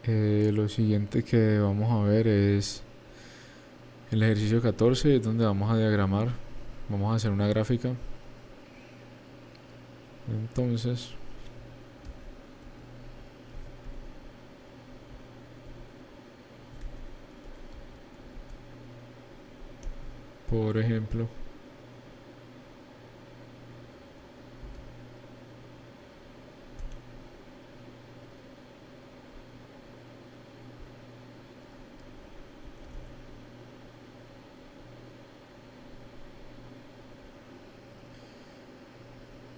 Lo siguiente que vamos a ver es el ejercicio 14, donde vamos a diagramar, vamos a hacer una gráfica. Entonces, por ejemplo,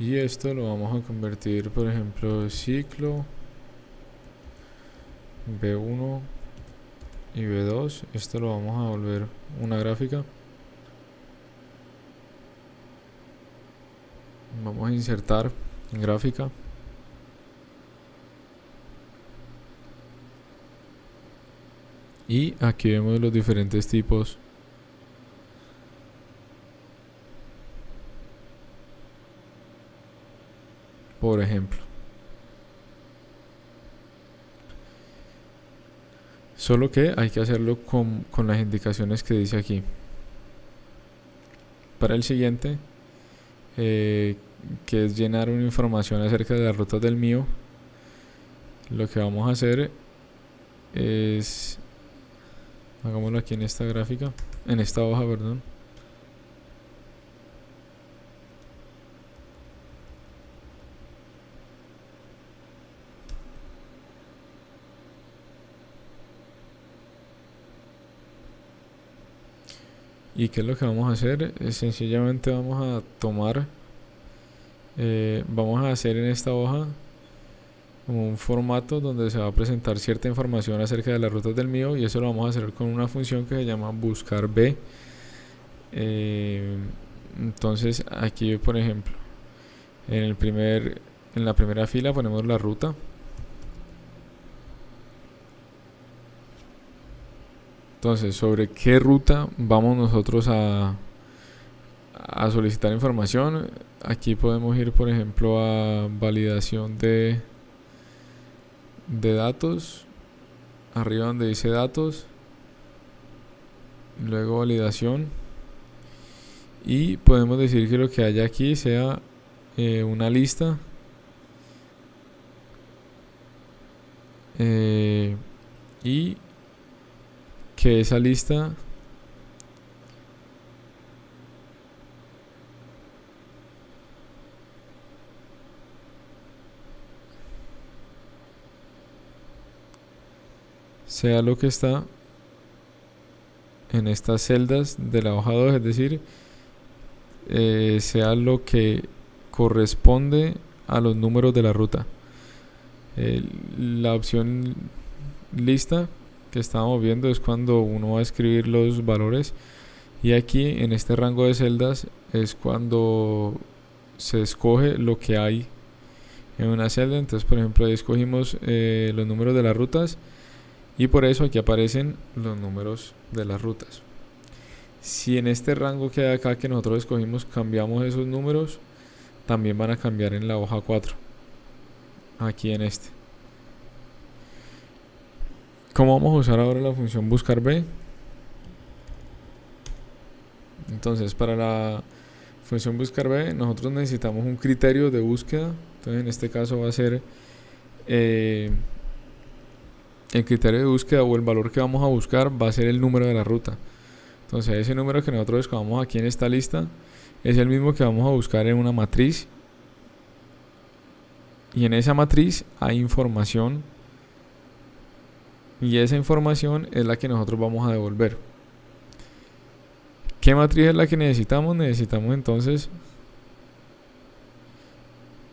y esto lo vamos a convertir, por ejemplo, ciclo B1 y B2. Esto lo vamos a volver una gráfica. Vamos a insertar en gráfica. Y aquí vemos los diferentes tipos . Por ejemplo, solo que hay que hacerlo con las indicaciones que dice aquí. Para el siguiente, que es llenar una información acerca de las rutas del mío, lo que vamos a hacer es, hagámoslo aquí en esta gráfica, en esta hoja, perdón. ¿Y qué es lo que vamos a hacer? Sencillamente vamos a tomar, vamos a hacer en esta hoja como un formato donde se va a presentar cierta información acerca de las rutas del mío, y eso lo vamos a hacer con una función que se llama buscar B. Entonces aquí, por ejemplo, en la primera fila ponemos la ruta. Entonces, ¿sobre qué ruta vamos nosotros a solicitar información? Aquí podemos ir, por ejemplo, a validación de datos, arriba donde dice datos, luego validación, y podemos decir que lo que haya aquí sea una lista y que esa lista sea lo que está en estas celdas de la hoja 2, es decir, sea lo que corresponde a los números de la ruta. La opción lista que estábamos viendo es cuando uno va a escribir los valores, y aquí en este rango de celdas es cuando se escoge lo que hay en una celda. Entonces, por ejemplo, ahí escogimos los números de las rutas, y por eso aquí aparecen los números de las rutas. Si en este rango que hay acá que nosotros escogimos cambiamos esos números, también van a cambiar en la hoja 4, aquí en este. ¿Cómo vamos a usar ahora la función buscar B? Entonces, para la función buscar B, nosotros necesitamos un criterio de búsqueda. Entonces, en este caso va a ser el criterio de búsqueda, o el valor que vamos a buscar va a ser el número de la ruta. Entonces, ese número que nosotros escogamos aquí en esta lista es el mismo que vamos a buscar en una matriz, y en esa matriz hay información, y esa información es la que nosotros vamos a devolver. ¿Qué matriz es la que necesitamos? Necesitamos entonces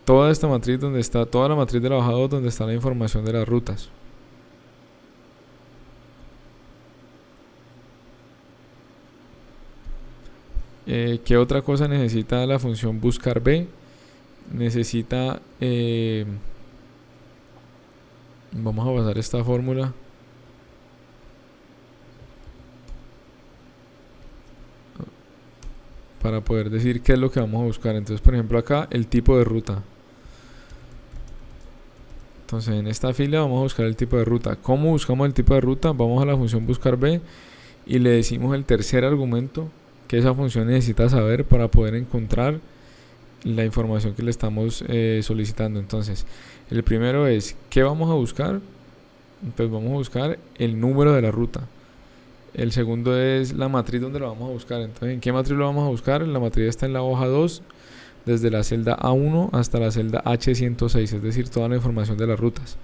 toda esta matriz, donde está toda la matriz de la hoja 2, donde está la información de las rutas. ¿Qué otra cosa necesita la función buscar B? Necesita, vamos a pasar esta fórmula para poder decir qué es lo que vamos a buscar. Entonces, por ejemplo, acá el tipo de ruta. Entonces en esta fila vamos a buscar el tipo de ruta. ¿Cómo buscamos el tipo de ruta? Vamos a la función buscar b y le decimos el tercer argumento que esa función necesita saber para poder encontrar la información que le estamos solicitando. Entonces el primero es ¿qué vamos a buscar? Entonces vamos a buscar el número de la ruta. El segundo es la matriz donde lo vamos a buscar. Entonces, ¿en qué matriz lo vamos a buscar? La matriz está en la hoja 2, desde la celda A1 hasta la celda H106, es decir, toda la información de las rutas.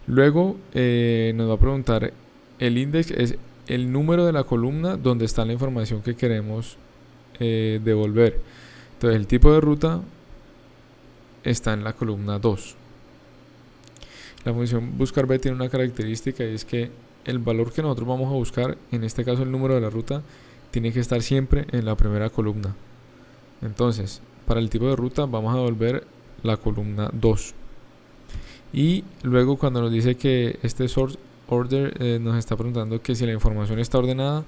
Luego nos va a preguntar, el index es el número de la columna donde está la información que queremos devolver. Entonces, el tipo de ruta está en la columna 2. La función buscar b tiene una característica y es que el valor que nosotros vamos a buscar, en este caso el número de la ruta, tiene que estar siempre en la primera columna. Entonces, para el tipo de ruta vamos a devolver la columna 2. Y luego cuando nos dice que este source order nos está preguntando que si la información está ordenada,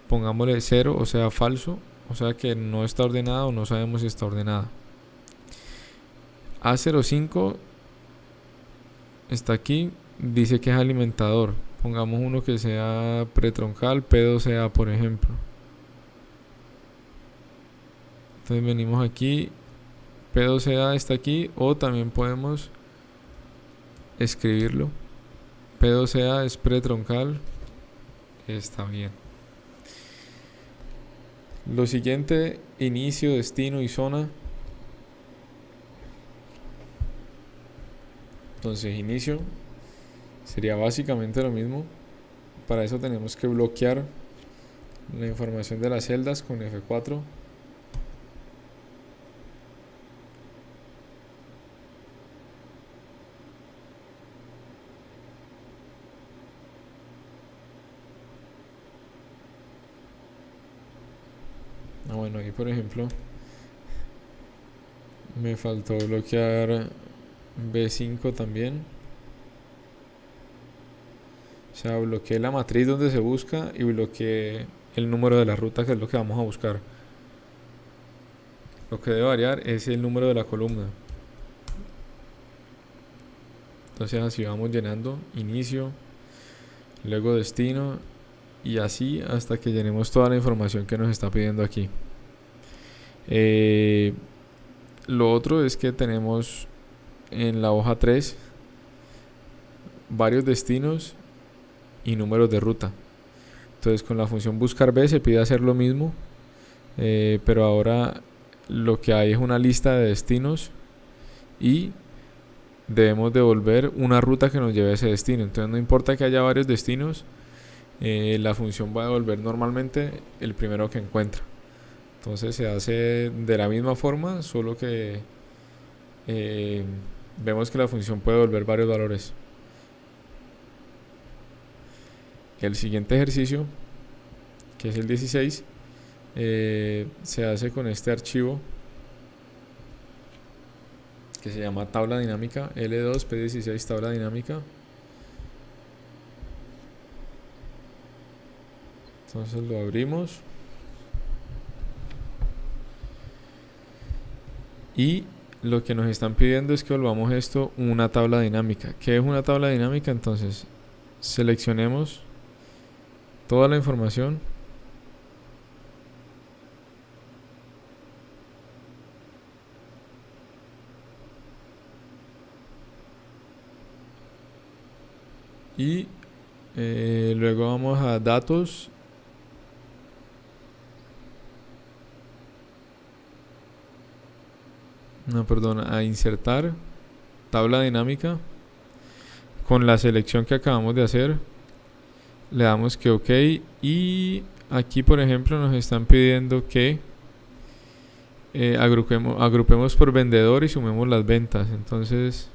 pongámosle 0, o sea falso, o sea que no está ordenada o no sabemos si está ordenada. A05 está aquí, dice que es alimentador. Pongamos uno que sea pretroncal, P2A por ejemplo. Entonces venimos aquí, P2A está aquí, o también podemos escribirlo. P2A es pretroncal, está bien. Lo siguiente, inicio, destino y zona. Entonces inicio sería básicamente lo mismo. Para eso tenemos que bloquear la información de las celdas con F4. Bueno, ahí por ejemplo me faltó bloquear B5 también. O sea, bloqueé la matriz donde se busca y bloqueé el número de la ruta, que es lo que vamos a buscar. Lo que debe variar es el número de la columna. Entonces así vamos llenando inicio, luego destino y así hasta que llenemos toda la información que nos está pidiendo aquí. Lo otro es que tenemos en la hoja 3 varios destinos y números de ruta. Entonces con la función buscar b se pide hacer lo mismo, pero ahora lo que hay es una lista de destinos y debemos devolver una ruta que nos lleve a ese destino. Entonces no importa que haya varios destinos, la función va a devolver normalmente el primero que encuentra. Entonces se hace de la misma forma, solo que vemos que la función puede devolver varios valores. El siguiente ejercicio, que es el 16, se hace con este archivo que se llama tabla dinámica, L2P16 tabla dinámica. Entonces lo abrimos y lo que nos están pidiendo es que volvamos esto una tabla dinámica. ¿Qué es una tabla dinámica? Entonces seleccionemos toda la información y luego vamos a datos, a insertar tabla dinámica. Con la selección que acabamos de hacer le damos que OK y aquí por ejemplo nos están pidiendo que agrupemos por vendedor y sumemos las ventas. Entonces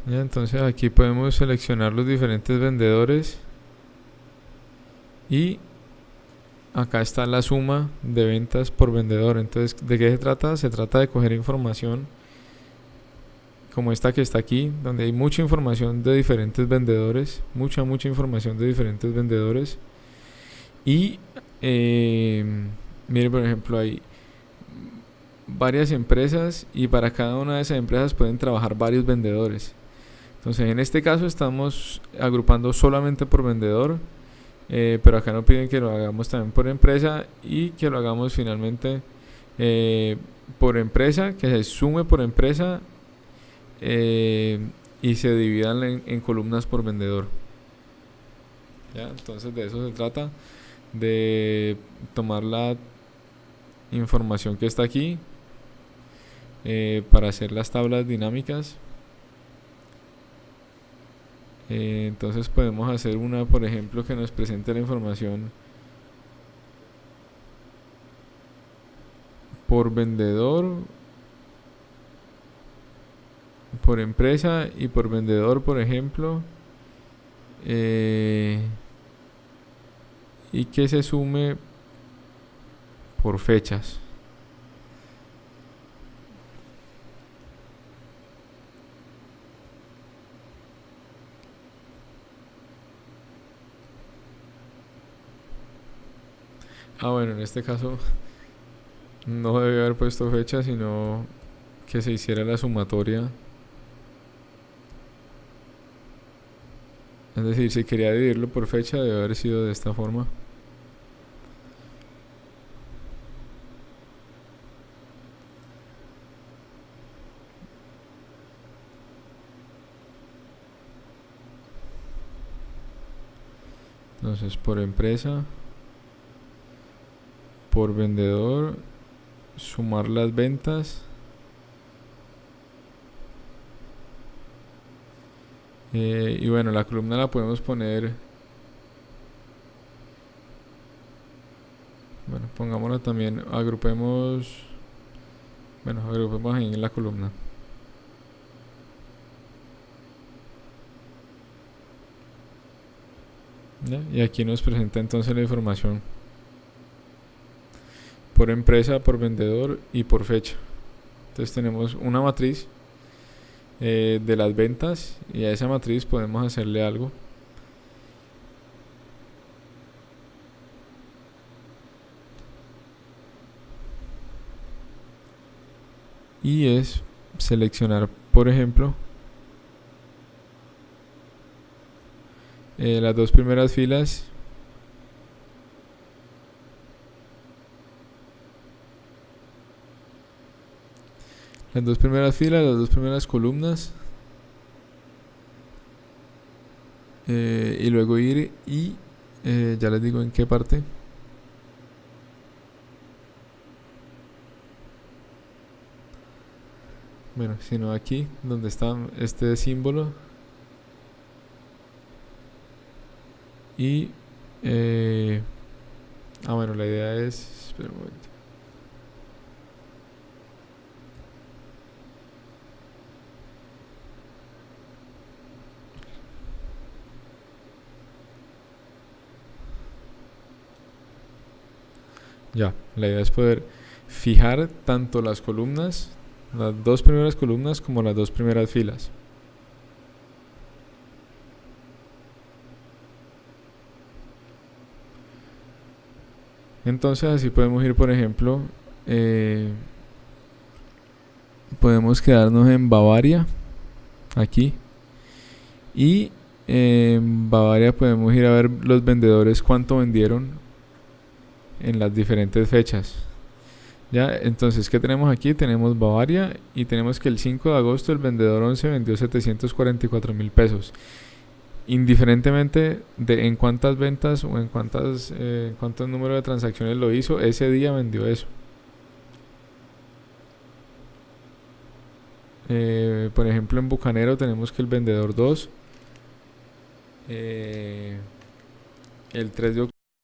¿Ya? Entonces aquí podemos seleccionar los diferentes vendedores y acá está la suma de ventas por vendedor. Entonces, ¿de qué se trata? Se trata de coger información como esta que está aquí, donde hay mucha información de diferentes vendedores, mucha información de diferentes vendedores. Y mire, por ejemplo, hay varias empresas y para cada una de esas empresas pueden trabajar varios vendedores. Entonces, en este caso estamos agrupando solamente por vendedor, pero acá nos piden que lo hagamos también por empresa y que lo hagamos finalmente por empresa, que se sume por empresa y se dividan en columnas por vendedor. ¿Ya? Entonces de eso se trata, de tomar la información que está aquí para hacer las tablas dinámicas. Entonces podemos hacer una, por ejemplo, que nos presente la información por vendedor, por empresa y por vendedor, por ejemplo, y que se sume por fechas. Bueno, en este caso no debe haber puesto fecha, sino que se hiciera la sumatoria. Es decir, si quería dividirlo por fecha, debe haber sido de esta forma. Entonces, por empresa, por vendedor, sumar las ventas. Y bueno, la columna la podemos poner, bueno, pongámosla también, agrupemos ahí en la columna. ¿Ya? Y aquí nos presenta entonces la información por empresa, por vendedor y por fecha. Entonces tenemos una matriz de las ventas y a esa matriz podemos hacerle algo. Y es seleccionar, por ejemplo, las dos primeras filas las dos primeras columnas, y luego ir y ya les digo en qué parte. Bueno, sino aquí donde está este símbolo y bueno, la idea es, espera un momento. Ya, la idea es poder fijar tanto las columnas, las dos primeras columnas, como las dos primeras filas. Entonces así podemos ir, por ejemplo, podemos quedarnos en Bavaria, aquí, y en Bavaria podemos ir a ver los vendedores cuánto vendieron en las diferentes fechas. Ya, entonces, ¿qué tenemos aquí? Tenemos Bavaria y tenemos que el 5 de agosto el vendedor 11 vendió 744.000 pesos. Indiferentemente de en cuántas ventas o en cuántos números de transacciones lo hizo, ese día vendió eso. Por ejemplo, en Bucanero tenemos que el vendedor 2 el 3 de octubre